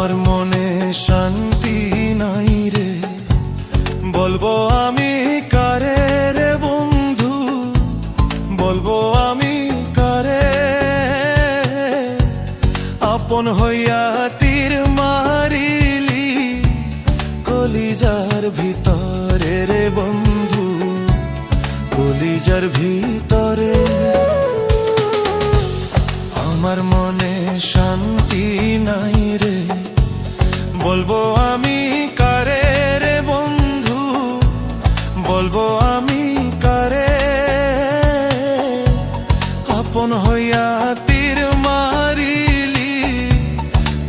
আমার মনে শান্তি নাই রে, বলবো আমি কারে রে বন্ধু, বলবো আমি কারে। আপন হইয়া তীর মারিলি কলিজার ভিতরে রে বন্ধু, কলিজার ভিতরে। আমার মনে শান্তি নাই রে, বলবো আমি কারে রে বন্ধু, বলবো আমি কারে। আপন হইয়া তীর মারিলি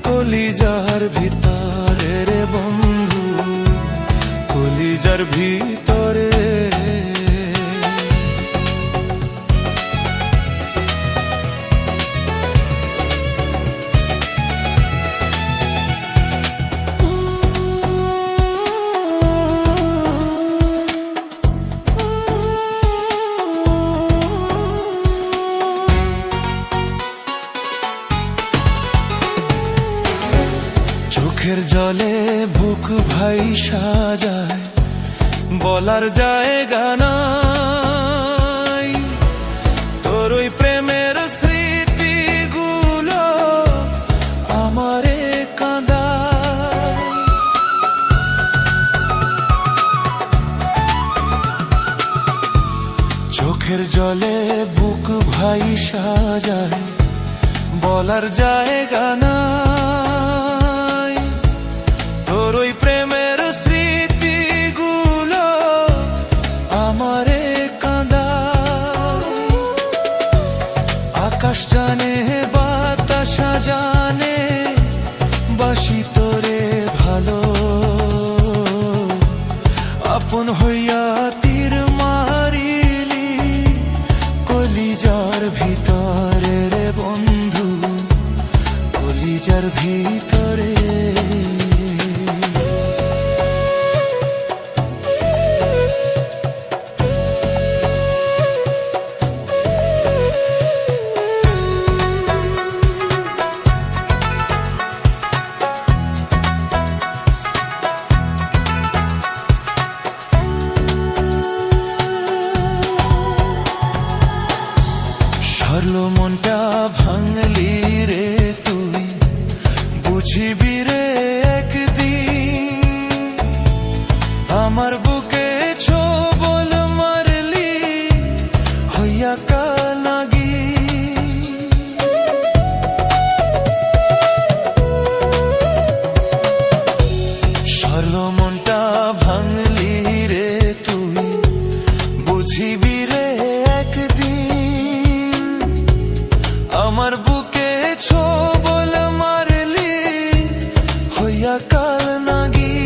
কলিজার ভিতরে রে বন্ধু, কলিজার ভিতরে। চোখের জলে বুক ভাইসা যায়, বলার জায়গা নাই। তোর ওই প্রেমের স্মৃতিগুলো আমারে কাঁদায়। চোখের জলে বুক ভাইসা যায়, বলার জায়গা নাই। তোর ওই প্রেমের স্মৃতিগুলো আমারে কাঁদায়। আকাশ জানে বাতাস জানে বাসি তোরে ভালো, আপন হইয়া তীর মারিলি কলিজার ভিতরে রে বন্ধু, কলিজার ভিতরে। হারলো মনটা ভাঙলি রে তুই, বুঝিবি রে একদিন। আমার বুকে ছোবল মারলি হইয়া কানাগি। হারলো মনটা ভাঙলি রে তুই, বুঝিবি রে একদিন। আমার বুকে ছোবল মারলি হইয়া কাল নাগি।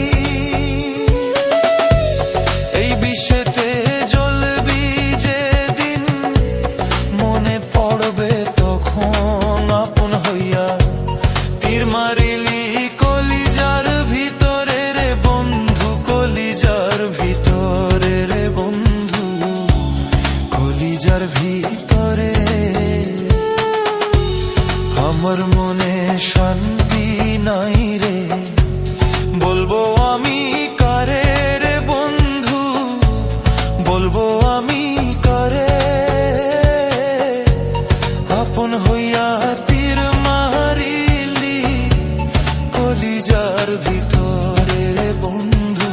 এই বিষেতে জ্বলবি যেদিন, মনে পড়বে তখন আপন হইয়া তীর মারিলি কলিজার ভিতরে রে বন্ধু, কলিজার ভিতরে রে বন্ধু, কলিজার ভিতরে। আমার মনে শান্তি নাই রে, বলবো আমি কারে রে বন্ধু, বলবো আমি কারে। আপন হইয়া তীর মারিলি কলিজার ভিতরে রে বন্ধু,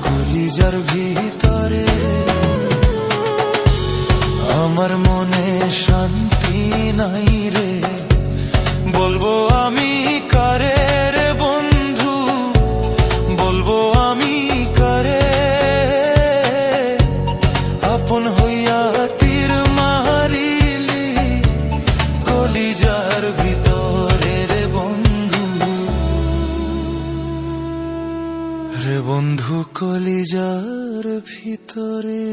কলিজার ভিতরে। আমার মনে শান্তি নাই রে, বলবো আমি কারে রে বন্ধু, বলবো আমি কারে। আপন হইয়া তীর মারিলি কলিজার ভিতরে রে বন্ধু, রে বন্ধু, কলিজার ভিতরে।